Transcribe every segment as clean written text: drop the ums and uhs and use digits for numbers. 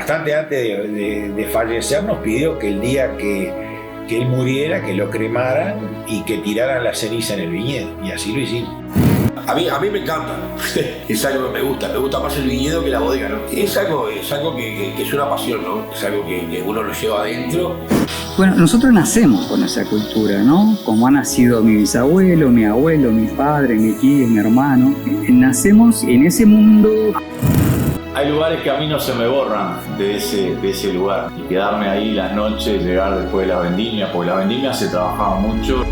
bastante antes de fallecer nos pidió que el día que él muriera, que lo cremaran y que tiraran la ceniza en el viñedo, y así lo hicimos. A mí me encanta, es algo que me gusta más el viñedo que la bodega, ¿no? Es algo que es una pasión, ¿no? Es algo que uno lo lleva adentro. Bueno, nosotros nacemos con esa cultura, ¿no? Como ha nacido mi bisabuelo, mi padre, mi tío, mi hermano. Nacemos en ese mundo. Hay lugares que a mí no se me borran de ese lugar. Y quedarme ahí las noches, llegar después de la vendimia, porque la vendimia se trabajaba mucho.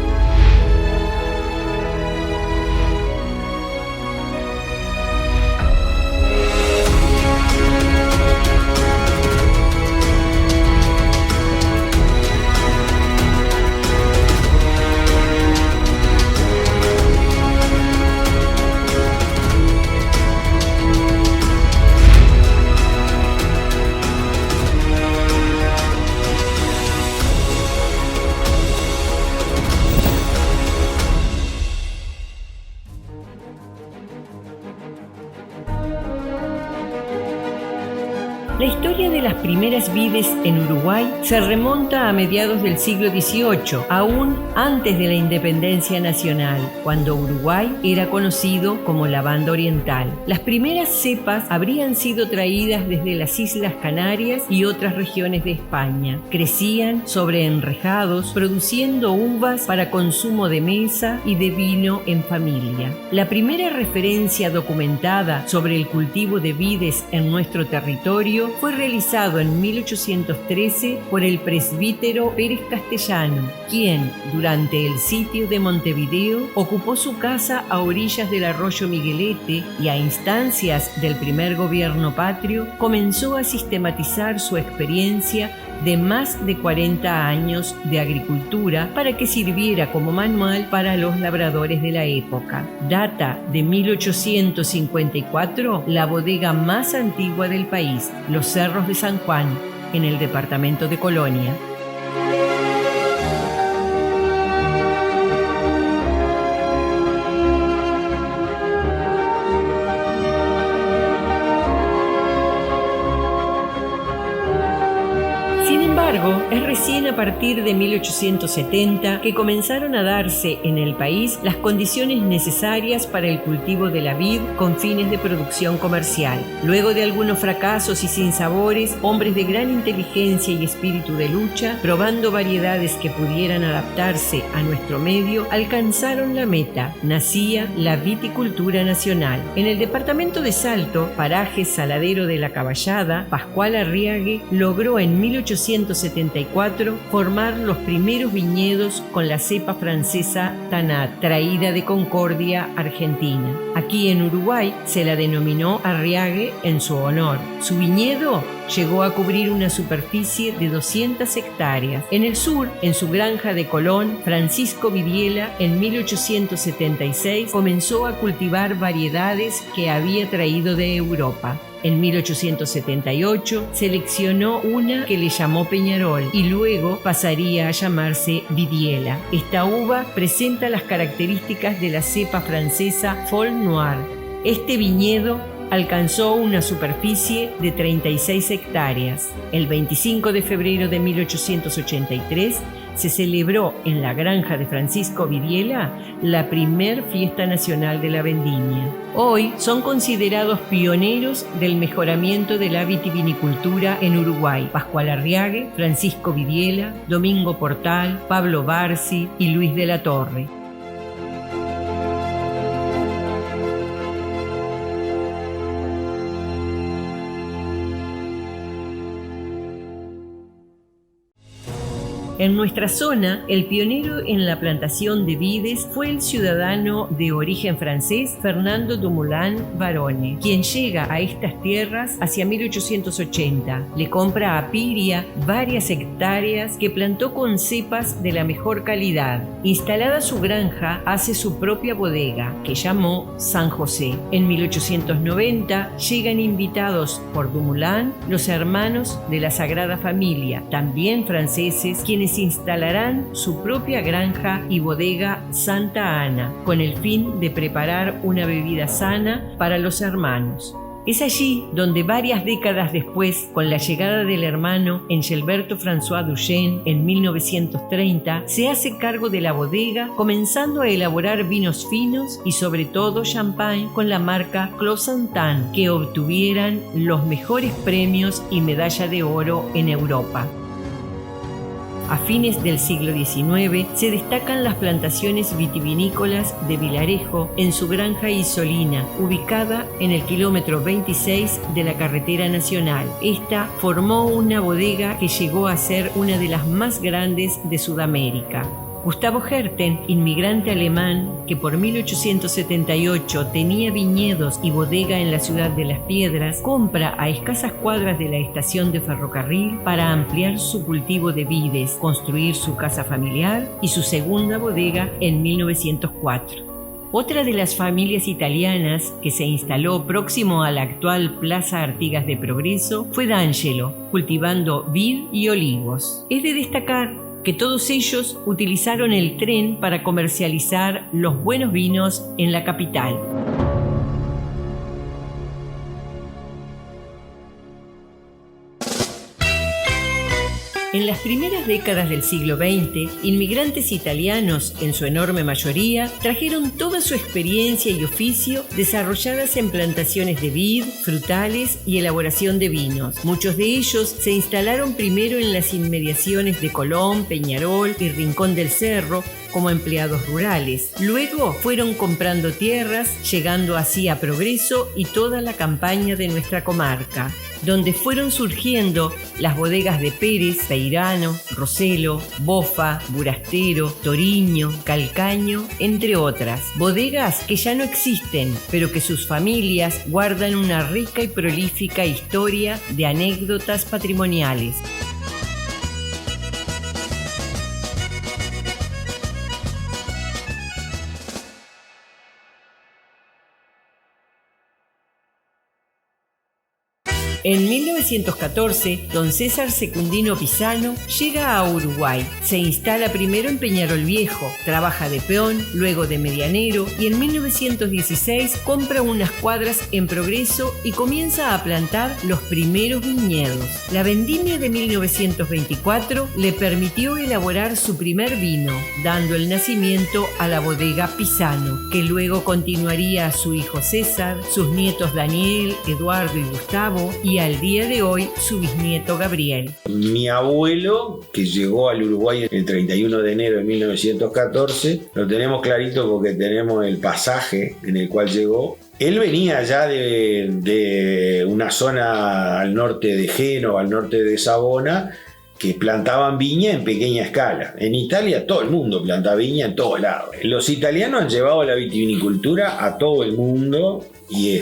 La historia de las primeras vides en Uruguay se remonta a mediados del siglo XVIII, aún antes de la independencia nacional, cuando Uruguay era conocido como la Banda Oriental. Las primeras cepas habrían sido traídas desde las Islas Canarias y otras regiones de España. Crecían sobre enrejados, produciendo uvas para consumo de mesa y de vino en familia. La primera referencia documentada sobre el cultivo de vides en nuestro territorio fue realizado en 1813 por el presbítero Pérez Castellano, quien, durante el sitio de Montevideo, ocupó su casa a orillas del arroyo Miguelete y a instancias del primer gobierno patrio, comenzó a sistematizar su experiencia de más de 40 años de agricultura para que sirviera como manual para los labradores de la época. Data de 1854 la bodega más antigua del país, Los Cerros de San Juan, en el departamento de Colonia. Es recién a partir de 1870 que comenzaron a darse en el país las condiciones necesarias para el cultivo de la vid con fines de producción comercial. Luego de algunos fracasos y sinsabores, hombres de gran inteligencia y espíritu de lucha, probando variedades que pudieran adaptarse a nuestro medio, alcanzaron la meta. Nacía la viticultura nacional. En el departamento de Salto, paraje Saladero de la Caballada, Pascual Arriague logró en 1874 formar los primeros viñedos con la cepa francesa Tanat, traída de Concordia, Argentina. Aquí en Uruguay se la denominó Arriague en su honor. Su viñedo llegó a cubrir una superficie de 200 hectáreas. En el sur, en su granja de Colón, Francisco Vidiela, en 1876, comenzó a cultivar variedades que había traído de Europa. En 1878 seleccionó una que le llamó Peñarol y luego pasaría a llamarse Vidiela. Esta uva presenta las características de la cepa francesa Folle Noir. Este viñedo alcanzó una superficie de 36 hectáreas. El 25 de febrero de 1883 se celebró en la granja de Francisco Vidiela la primer fiesta nacional de la vendimia. Hoy son considerados pioneros del mejoramiento de la vitivinicultura en Uruguay: Pascual Arriague, Francisco Vidiela, Domingo Portal, Pablo Barsi y Luis de la Torre. En nuestra zona, el pionero en la plantación de vides fue el ciudadano de origen francés Fernando Dumoulin Varone, quien llega a estas tierras hacia 1880. Le compra a Piria varias hectáreas que plantó con cepas de la mejor calidad. Instalada su granja, hace su propia bodega, que llamó San José. En 1890 llegan invitados por Dumoulin los hermanos de la Sagrada Familia, también franceses, quienes instalarán su propia granja y bodega Santa Ana, con el fin de preparar una bebida sana para los hermanos. Es allí donde varias décadas después, con la llegada del hermano Engelberto François Duchesne en 1930, se hace cargo de la bodega, comenzando a elaborar vinos finos y sobre todo champagne con la marca Clos Santan, que obtuvieran los mejores premios y medalla de oro en Europa. A fines del siglo XIX se destacan las plantaciones vitivinícolas de Villarejo en su granja Isolina, ubicada en el kilómetro 26 de la carretera nacional. Esta formó una bodega que llegó a ser una de las más grandes de Sudamérica. Gustavo Herten, inmigrante alemán que por 1878 tenía viñedos y bodega en la ciudad de Las Piedras, compra a escasas cuadras de la estación de ferrocarril para ampliar su cultivo de vides, construir su casa familiar y su segunda bodega en 1904. Otra de las familias italianas que se instaló próximo a la actual Plaza Artigas de Progreso fue D'Angelo, cultivando vid y olivos. Es de destacar que todos ellos utilizaron el tren para comercializar los buenos vinos en la capital. En las primeras décadas del siglo XX, inmigrantes italianos, en su enorme mayoría, trajeron toda su experiencia y oficio desarrolladas en plantaciones de vid, frutales y elaboración de vinos. Muchos de ellos se instalaron primero en las inmediaciones de Colón, Peñarol y Rincón del Cerro, como empleados rurales. Luego fueron comprando tierras, llegando así a Progreso y toda la campaña de nuestra comarca, donde fueron surgiendo las bodegas de Pérez, Peirano, Roselo, Bofa, Burastero, Toriño, Calcaño, entre otras. Bodegas que ya no existen, pero que sus familias guardan una rica y prolífica historia de anécdotas patrimoniales. En 1914, don César Secundino Pisano llega a Uruguay. Se instala primero en Peñarol Viejo, trabaja de peón, luego de medianero y en 1916 compra unas cuadras en Progreso y comienza a plantar los primeros viñedos. La vendimia de 1924 le permitió elaborar su primer vino, dando el nacimiento a la bodega Pisano, que luego continuaría a su hijo César, sus nietos Daniel, Eduardo y Gustavo, y al día de hoy su bisnieto Gabriel. Mi abuelo, que llegó al Uruguay el 31 de enero de 1914, lo tenemos clarito porque tenemos el pasaje en el cual llegó. Él venía ya de una zona al norte de Génova, al norte de Savona, que plantaban viña en pequeña escala. En Italia todo el mundo planta viña en todos lados. Los italianos han llevado la vitivinicultura a todo el mundo y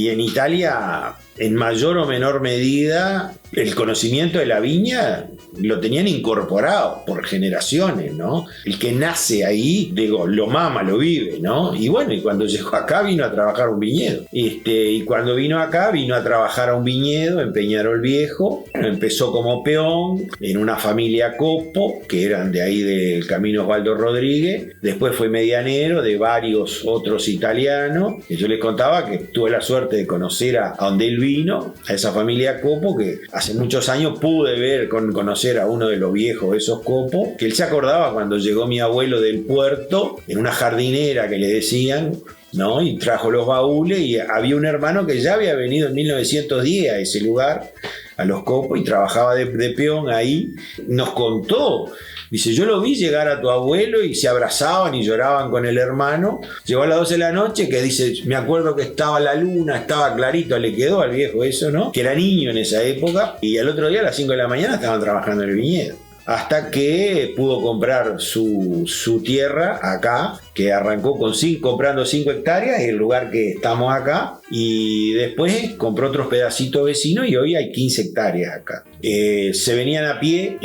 en Italia, en mayor o menor medida, el conocimiento de la viña lo tenían incorporado por generaciones, ¿no? El que nace ahí, digo, lo mama, lo vive, ¿no? Y bueno, y cuando llegó acá vino a trabajar un viñedo. Y cuando vino acá, vino a trabajar a un viñedo en Peñarol Viejo. Empezó como peón en una familia Copo, que eran de ahí del Camino Osvaldo Rodríguez. Después fue medianero de varios otros italianos. Y yo les contaba que tuve la suerte de conocer a donde él vino, a esa familia Copo, que hace muchos años pude conocer a uno de los viejos de esos Copos, que él se acordaba cuando llegó mi abuelo del puerto, en una jardinera que le decían, ¿no? Y trajo los baúles, y había un hermano que ya había venido en 1910 a ese lugar, a los Copos, y trabajaba de peón ahí. Nos contó, dice, yo lo vi llegar a tu abuelo y se abrazaban y lloraban con el hermano. Llegó a las 12 de la noche, que dice, me acuerdo que estaba la luna, estaba clarito, le quedó al viejo eso, ¿no? Que era niño en esa época, y al otro día a las 5 de la mañana estaban trabajando en el viñedo. Hasta que pudo comprar su tierra acá, que arrancó comprando 5 hectáreas, el lugar que estamos acá, y después compró otros pedacitos vecinos y hoy hay 15 hectáreas acá. Se venían a pie,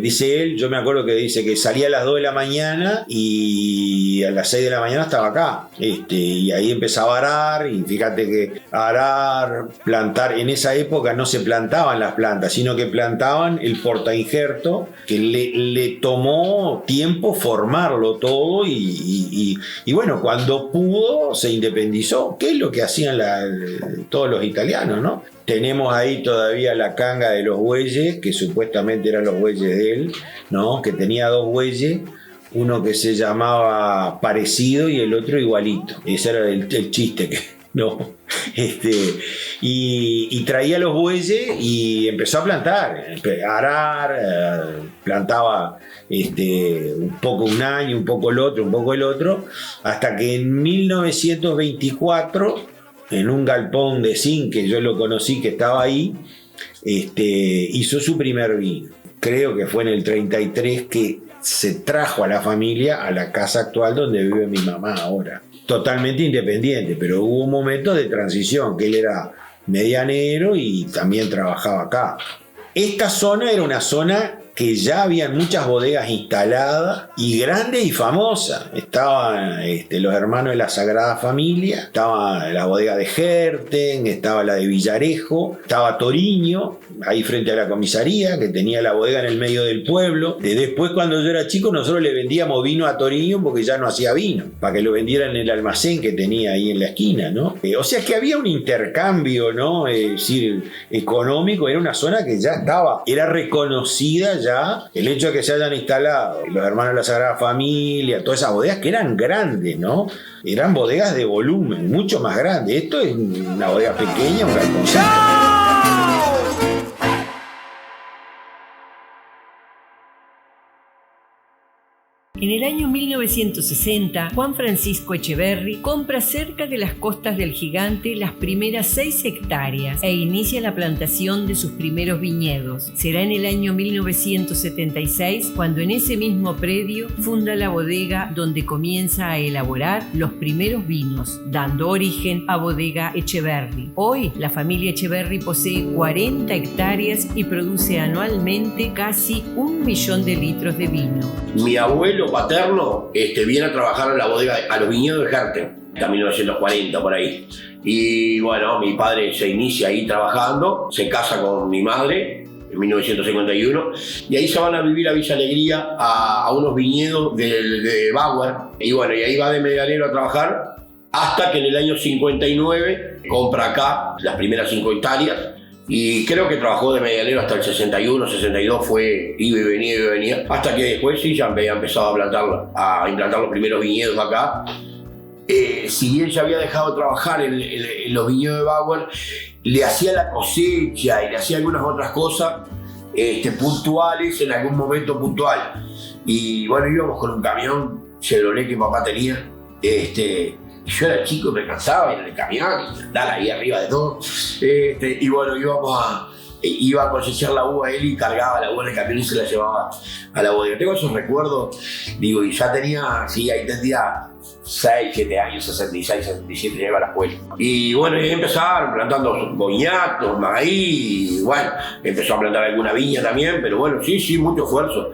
dice él, yo me acuerdo que dice que salía a las 2 de la mañana y a las 6 de la mañana estaba acá, y ahí empezaba a arar, y fíjate que arar, plantar, en esa época no se plantaban las plantas, sino que plantaban el portainjerto, que le tomó tiempo formarlo todo y y bueno, cuando pudo se independizó, que es lo que hacían todos los italianos, ¿no? Tenemos ahí todavía la canga de los bueyes, que supuestamente eran los bueyes de él, ¿no? Que tenía 2 bueyes, uno que se llamaba Parecido y el otro Igualito. Ese era el chiste que... No, y traía los bueyes y empezó a plantar, a arar, plantaba un poco un año, un poco el otro, hasta que en 1924, en un galpón de zinc que yo lo conocí, que estaba ahí, hizo su primer vino. Creo que fue en el 33 que se trajo a la familia a la casa actual donde vive mi mamá ahora. Totalmente independiente, pero hubo un momento de transición, que él era medianero y también trabajaba acá. Esta zona era una zona que ya habían muchas bodegas instaladas y grandes y famosas. Estaban los hermanos de la Sagrada Familia, estaba la bodega de Herten, estaba la de Villarejo, estaba Toriño, ahí frente a la comisaría, que tenía la bodega en el medio del pueblo. Después, cuando yo era chico, nosotros le vendíamos vino a Toriño porque ya no hacía vino, para que lo vendieran en el almacén que tenía ahí en la esquina, ¿no? O sea que había un intercambio, ¿no? Es decir, económico. Era una zona que ya estaba, era reconocida ya, el hecho de que se hayan instalado los hermanos de la Sagrada Familia, todas esas bodegas que eran grandes, ¿no? Eran bodegas de volumen, mucho más grandes. Esto es una bodega pequeña, un galponcito. En el año 1960, Juan Francisco Echeverri compra cerca de las costas del Gigante las primeras 6 hectáreas e inicia la plantación de sus primeros viñedos. Será en el año 1976 cuando en ese mismo predio funda la bodega donde comienza a elaborar los primeros vinos, dando origen a Bodega Echeverri. Hoy, la familia Echeverri posee 40 hectáreas y produce anualmente casi 1 millón de litros de vino. Mi abuelo paterno viene a trabajar a la bodega, a los viñedos de Herten, en 1940 por ahí. Y bueno, mi padre se inicia ahí trabajando, se casa con mi madre en 1951 y ahí se van a vivir a Villa Alegría a unos viñedos de Bauer. Y bueno, y ahí va de medianero a trabajar hasta que en el año 59 compra acá las primeras 5 hectáreas. Y creo que trabajó de medianero hasta el 61, 62, fue iba y venía, hasta que después sí ya había empezado a implantar los primeros viñedos acá. Si bien ya había dejado de trabajar en los viñedos de Bauer, le hacía la cosecha y le hacía algunas otras cosas puntuales en algún momento puntual. Y bueno, íbamos con un camión Chevrolet que papá tenía. Yo era chico, me cansaba ir en el camión y andar ahí arriba de todo. Y bueno, iba a cosechar la uva él y cargaba la uva en el camión y se la llevaba a la bodega. Tengo esos recuerdos, digo, y ya tenía, sí, ahí tendría 6, 7 años, 66, 67, llegaba a la escuela. Y bueno, y empezaron plantando boñatos, maíz, y bueno, empezó a plantar alguna viña también, pero bueno, sí, mucho esfuerzo,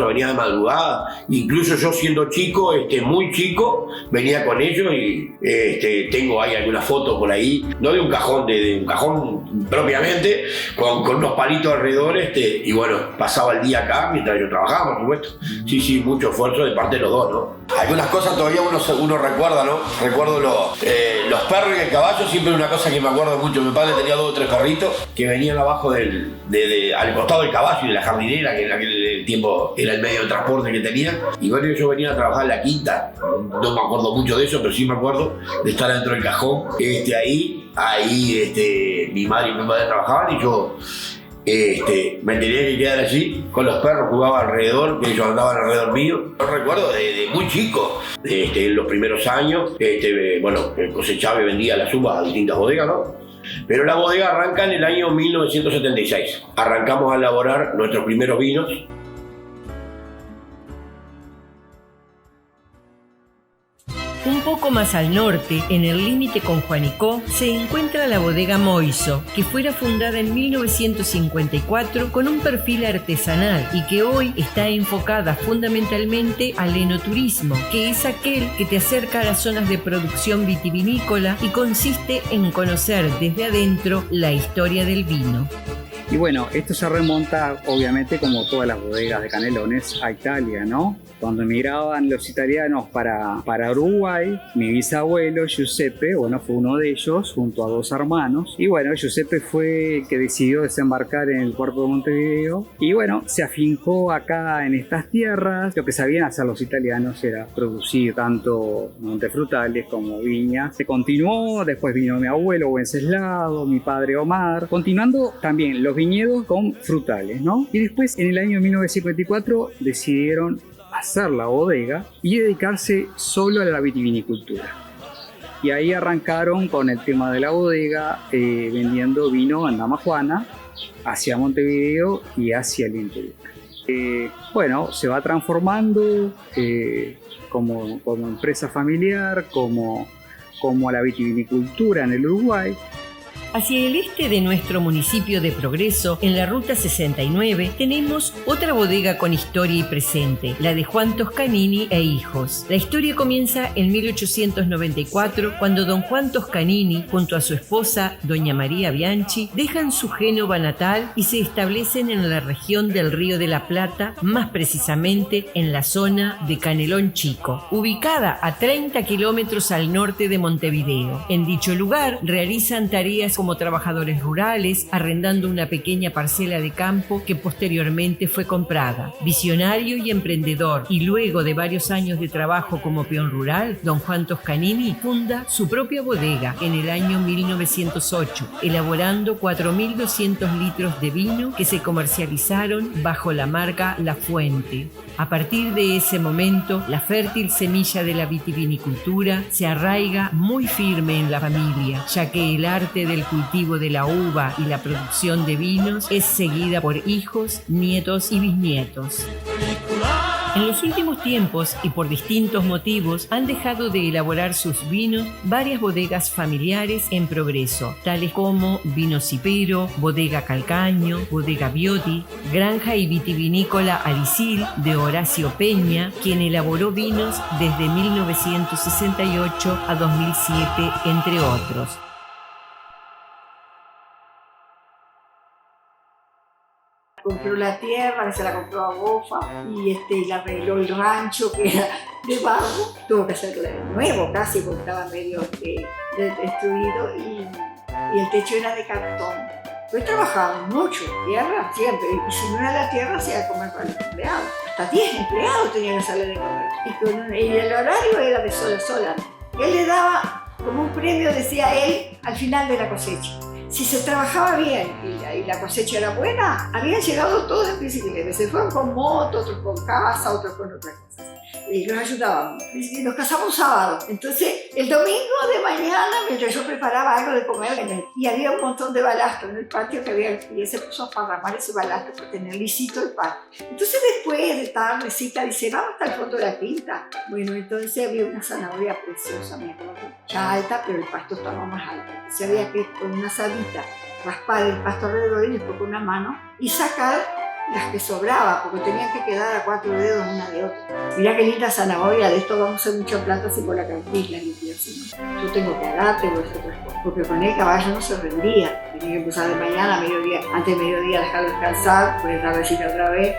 venía de madrugada. Incluso yo siendo chico, muy chico, venía con ellos y tengo ahí algunas fotos por ahí, no de un cajón, de un cajón propiamente, con unos palitos alrededor, y bueno, pasaba el día acá mientras yo trabajaba, por supuesto. Sí, mucho esfuerzo de parte de los dos, ¿no? Algunas cosas todavía uno recuerda, ¿no? Recuerdo los perros y el caballo, siempre una cosa que me acuerdo mucho. Mi padre tenía 2 o 3 perritos que venían abajo al costado del caballo y de la jardinera, que en aquel tiempo era el medio de transporte que tenía. Y bueno, yo venía a trabajar en la quinta, no me acuerdo mucho de eso, pero sí me acuerdo de estar dentro del cajón, ahí mi madre y mi padre trabajaban y yo me tenía que quedar allí con los perros, jugaba alrededor, que ellos andaban alrededor mío. Yo recuerdo de muy chico, en los primeros años, bueno, cosechaba y vendía las uvas a distintas bodegas, ¿no? Pero la bodega arranca en el año 1976. Arrancamos a elaborar nuestros primeros vinos. Un poco más al norte, en el límite con Juanicó, se encuentra la bodega Moiso, que fuera fundada en 1954 con un perfil artesanal y que hoy está enfocada fundamentalmente al enoturismo, que es aquel que te acerca a las zonas de producción vitivinícola y consiste en conocer desde adentro la historia del vino. Y bueno, esto se remonta, obviamente, como todas las bodegas de Canelones, a Italia, ¿no? Cuando emigraban los italianos para Uruguay, mi bisabuelo Giuseppe, fue uno de ellos junto a 2 hermanos. Y Giuseppe fue el que decidió desembarcar en el puerto de Montevideo. Y se afincó acá en estas tierras. Lo que sabían hacer los italianos era producir tanto montefrutales como viñas. Se continuó, después vino mi abuelo Wenceslao, mi padre Omar, continuando también los viñedos con frutales, ¿no? Y después en el año 1954 decidieron hacer la bodega y dedicarse solo a la vitivinicultura. Y ahí arrancaron con el tema de la bodega, vendiendo vino en Dama Juana, hacia Montevideo y hacia el interior. Se va transformando como empresa familiar, como la vitivinicultura en el Uruguay. Hacia el este de nuestro municipio de Progreso, en la Ruta 69, tenemos otra bodega con historia y presente, la de Juan Toscanini e hijos. La historia comienza en 1894, cuando don Juan Toscanini, junto a su esposa, doña María Bianchi, dejan su Génova natal y se establecen en la región del Río de la Plata, más precisamente en la zona de Canelón Chico, ubicada a 30 kilómetros al norte de Montevideo. En dicho lugar realizan tareas como trabajadores rurales, arrendando una pequeña parcela de campo que posteriormente fue comprada. Visionario y emprendedor, y luego de varios años de trabajo como peón rural, don Juan Toscanini funda su propia bodega en el año 1908, elaborando 4.200 litros de vino que se comercializaron bajo la marca La Fuente. A partir de ese momento, la fértil semilla de la vitivinicultura se arraiga muy firme en la familia, ya que el arte del cultivo de la uva y la producción de vinos es seguida por hijos, nietos y bisnietos. En los últimos tiempos, y por distintos motivos, han dejado de elaborar sus vinos varias bodegas familiares en Progreso, tales como Vino Cipero, Bodega Calcaño, Bodega Bioti, Granja y Vitivinícola Alicil de Horacio Peña, quien elaboró vinos desde 1968 a 2007, entre otros. Compró la tierra, que se la compró a Bofa, y le arregló el rancho que era de barro. Tuvo que hacerlo de nuevo casi porque estaba medio destruido, y el techo era de cartón. Pues trabajaban mucho, tierra siempre, y si no era la tierra, hacía comer para los empleados. Hasta 10 empleados tenían que salir de comer. Y el horario era de sol a sol. Él le daba como un premio, decía él, al final de la cosecha. Si se trabajaba bien y la cosecha era buena, habían llegado todos en bicicleta. Se fueron con moto, otros con casa, otros con otras cosas. Y nos ayudábamos. Y nos casamos sábado. Entonces, el domingo de mañana, mientras yo preparaba algo de comer, y había un montón de balasto en el patio que había, y él se puso a parramar ese balasto para tener lisito el patio. Entonces, después de tardecita, dice, vamos hasta el fondo de la quinta. Bueno, entonces había una zanahoria preciosa, me acuerdo, ya alta, pero el pasto estaba más alto. Entonces había que con una sabita raspar el pasto alrededor y después con una mano y sacar las que sobraba, porque tenían que quedar a 4 dedos una de otra. Mirá qué linda zanahoria, de esto vamos a hacer muchas plantas y por la cartilla limpia. Yo tengo que agarrar, tengo esas otras cosas, porque con el caballo no se rendía. Tenía que empezar de mañana a mediodía, antes de mediodía dejarlo descansar, pues tardecita otra vez.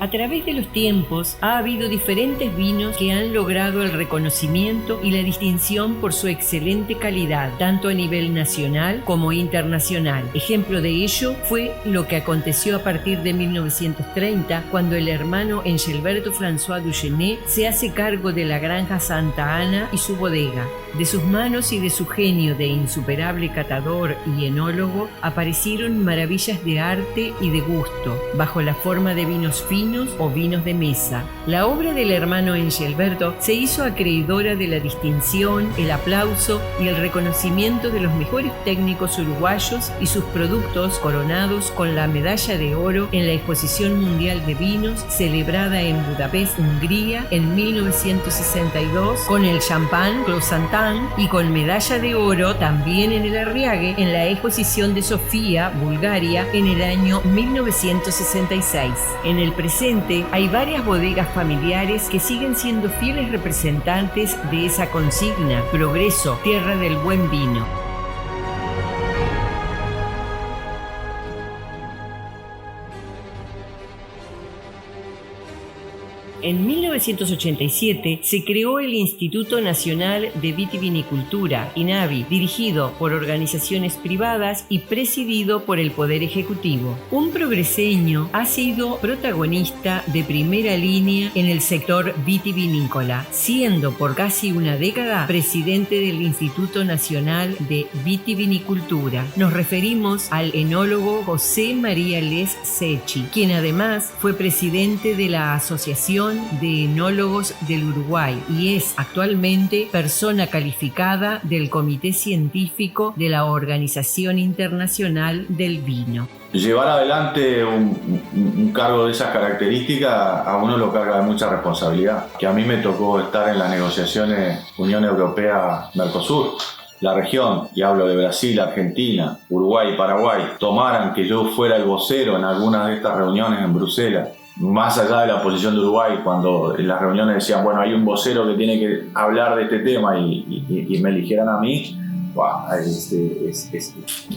A través de los tiempos ha habido diferentes vinos que han logrado el reconocimiento y la distinción por su excelente calidad, tanto a nivel nacional como internacional. Ejemplo de ello fue lo que aconteció a partir de 1930, cuando el hermano Engelberto François Duchenet se hace cargo de la Granja Santa Ana y su bodega. De sus manos y de su genio de insuperable catador y enólogo aparecieron maravillas de arte y de gusto, bajo la forma de vinos finos o vinos de mesa. La obra del hermano Engelberto se hizo acreedora de la distinción, el aplauso y el reconocimiento de los mejores técnicos uruguayos, y sus productos coronados con la medalla de oro en la Exposición Mundial de Vinos celebrada en Budapest, Hungría en 1962, con el champán Clos-Santan, y con medalla de oro también en el Arriague en la Exposición de Sofía, Bulgaria en el año 1966. En el presente hay varias bodegas familiares que siguen siendo fieles representantes de esa consigna: Progreso, tierra del buen vino. En 1987 se creó el Instituto Nacional de Vitivinicultura, INAVI, dirigido por organizaciones privadas y presidido por el Poder Ejecutivo. Un progreseño ha sido protagonista de primera línea en el sector vitivinícola, siendo por casi una década presidente del Instituto Nacional de Vitivinicultura. Nos referimos al enólogo José María Les Secchi, quien además fue presidente de la Asociación de Enólogos del Uruguay y es actualmente persona calificada del Comité Científico de la Organización Internacional del Vino. Llevar adelante un cargo de esas características a uno lo carga de mucha responsabilidad, que a mí me tocó estar en las negociaciones Unión Europea-Mercosur. La región, y hablo de Brasil, Argentina, Uruguay y Paraguay, tomaran que yo fuera el vocero en algunas de estas reuniones en Bruselas, más allá de la posición de Uruguay, cuando en las reuniones decían, bueno, hay un vocero que tiene que hablar de este tema y me eligieran a mí, wow,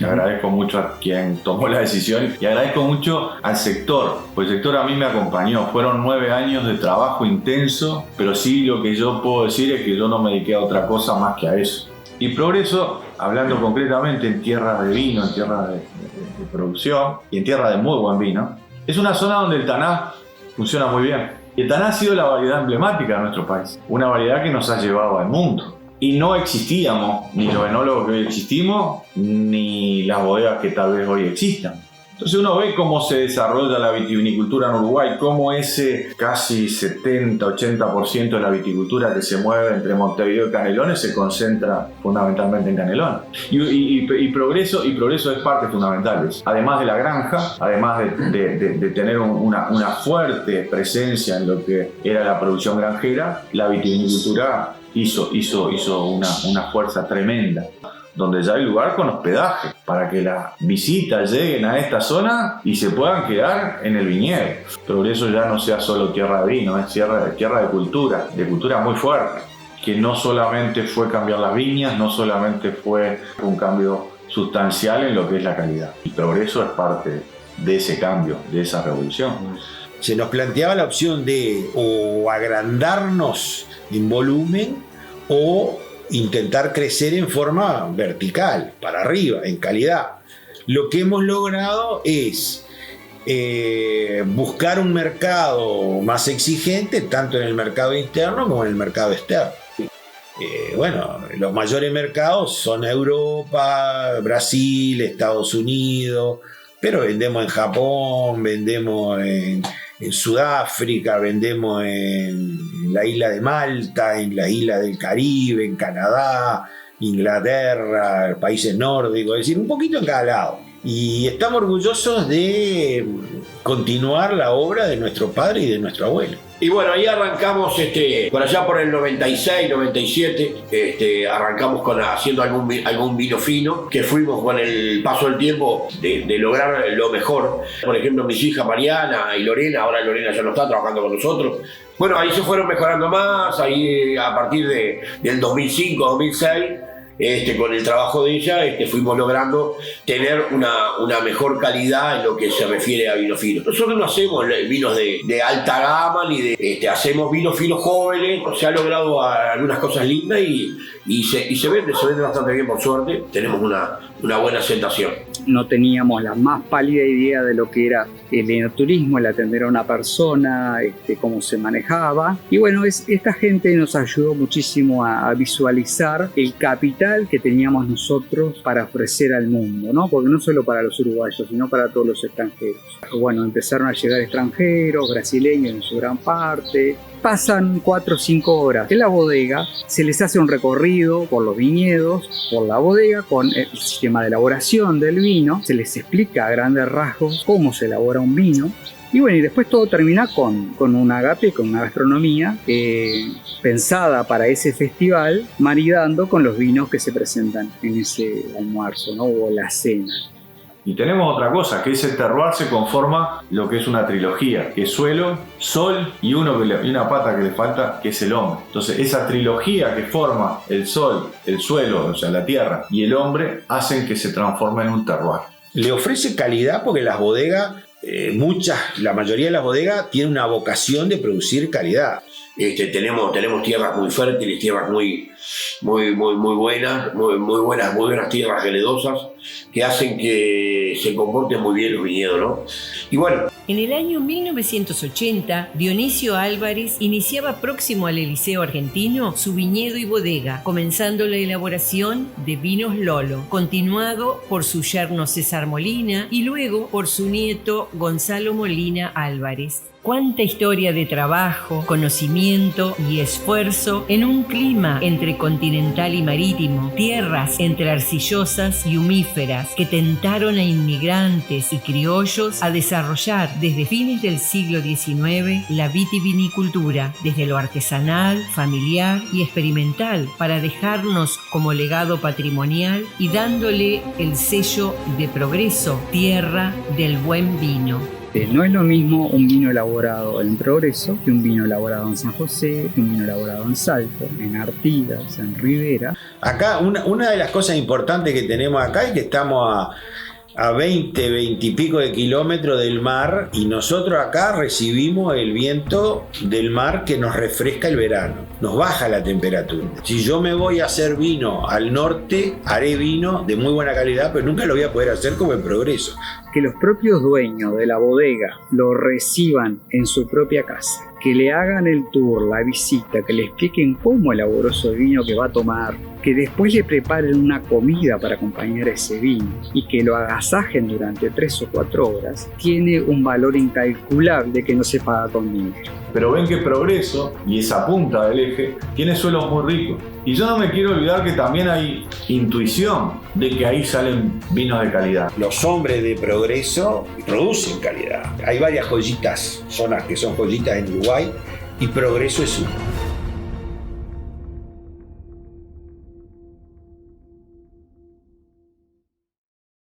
agradezco mucho a quien tomó la decisión y agradezco mucho al sector, pues el sector a mí me acompañó. Fueron 9 años de trabajo intenso, pero sí lo que yo puedo decir es que yo no me dediqué a otra cosa más que a eso. Y Progreso, hablando concretamente en tierra de vino, en tierra de producción y en tierra de muy buen vino, es una zona donde el Taná funciona muy bien. Y el Taná ha sido la variedad emblemática de nuestro país, una variedad que nos ha llevado al mundo. Y no existíamos, ni los enólogos que hoy existimos, ni las bodegas que tal vez hoy existan. Entonces uno ve cómo se desarrolla la vitivinicultura en Uruguay, cómo ese casi 70-80% de la viticultura que se mueve entre Montevideo y Canelones se concentra fundamentalmente en Canelones. Y Progreso es parte fundamental de eso. Además de la granja, además de tener una fuerte presencia en lo que era la producción granjera, la vitivinicultura hizo una fuerza tremenda, donde ya hay lugar con hospedaje para que las visitas lleguen a esta zona y se puedan quedar en el viñedo. Progreso ya no sea solo tierra de vino, es tierra de cultura muy fuerte, que no solamente fue cambiar las viñas, no solamente fue un cambio sustancial en lo que es la calidad. Y Progreso es parte de ese cambio, de esa revolución. Se nos planteaba la opción de o agrandarnos en volumen o intentar crecer en forma vertical, para arriba, en calidad. Lo que hemos logrado es buscar un mercado más exigente, tanto en el mercado interno como en el mercado externo. Bueno, los mayores mercados son Europa, Brasil, Estados Unidos, pero vendemos en Japón, vendemos en Sudáfrica, vendemos en la isla de Malta, en la isla del Caribe, en Canadá, Inglaterra, países nórdicos, es decir, un poquito en cada lado. Y estamos orgullosos de continuar la obra de nuestro padre y de nuestro abuelo. Y bueno, ahí arrancamos, por allá por el 96, 97, arrancamos haciendo algún vino fino, que fuimos con el paso del tiempo de lograr lo mejor. Por ejemplo, mis hijas Mariana y Lorena, ahora Lorena ya no está trabajando con nosotros. Bueno, ahí se fueron mejorando más, ahí a partir del 2005, 2006, con el trabajo de ella, fuimos logrando tener una mejor calidad en lo que se refiere a vino fino. Nosotros no hacemos vinos de alta gama, ni hacemos vinos finos jóvenes. Se ha logrado algunas cosas lindas y se vende bastante bien, por suerte. Tenemos una buena aceptación. No teníamos la más pálida idea de lo que era el enoturismo, el atender a una persona, cómo se manejaba. Y bueno, esta gente nos ayudó muchísimo a visualizar el capital que teníamos nosotros para ofrecer al mundo, ¿no? Porque no solo para los uruguayos, sino para todos los extranjeros. Bueno, empezaron a llegar extranjeros, brasileños en su gran parte. Pasan 4 o 5 horas en la bodega, se les hace un recorrido por los viñedos, por la bodega, con el sistema de elaboración del vino, se les explica a grandes rasgos cómo se elabora un vino. Y bueno, y después todo termina con un agape, con una gastronomía pensada para ese festival, maridando con los vinos que se presentan en ese almuerzo, ¿no? O la cena. Y tenemos otra cosa, que es el terroir se conforma lo que es una trilogía, que es suelo, sol y una pata que le falta, que es el hombre. Entonces esa trilogía que forma el sol, el suelo, o sea la tierra, y el hombre, hacen que se transforme en un terroir. Le ofrece calidad porque las bodegas la mayoría de las bodegas tiene una vocación de producir calidad. Tenemos tierras muy fértiles, tierras muy buenas tierras geledosas que hacen que se comporten muy bien los viñedos, ¿no? Y bueno. En el año 1980, Dionisio Álvarez iniciaba próximo al Eliseo argentino su viñedo y bodega, comenzando la elaboración de vinos Lolo, continuado por su yerno César Molina y luego por su nieto Gonzalo Molina Álvarez. Cuánta historia de trabajo, conocimiento y esfuerzo en un clima entre continental y marítimo, tierras entre arcillosas y humíferas que tentaron a inmigrantes y criollos a desarrollar desde fines del siglo XIX la vitivinicultura, desde lo artesanal, familiar y experimental, para dejarnos como legado patrimonial y dándole el sello de progreso, tierra del buen vino. No es lo mismo un vino elaborado en Progreso que un vino elaborado en San José, que un vino elaborado en Salto, en Artigas, en Rivera. Acá, una de las cosas importantes que tenemos acá es que estamos a 20 y pico de kilómetros del mar, y nosotros acá recibimos el viento del mar que nos refresca el verano, nos baja la temperatura. Si yo me voy a hacer vino al norte, haré vino de muy buena calidad, pero nunca lo voy a poder hacer como en Progreso. Que los propios dueños de la bodega lo reciban en su propia casa, que le hagan el tour, la visita, que le expliquen cómo elaboró ese vino que va a tomar, que después le preparen una comida para acompañar ese vino y que lo agasajen durante 3 o 4 horas, tiene un valor incalculable que no se paga con dinero. Pero ven que Progreso, y esa punta del eje, tiene suelos muy ricos. Y yo no me quiero olvidar que también hay intuición de que ahí salen vinos de calidad. Los hombres de Progreso producen calidad. Hay varias joyitas, zonas que son joyitas en Uruguay, y Progreso es uno.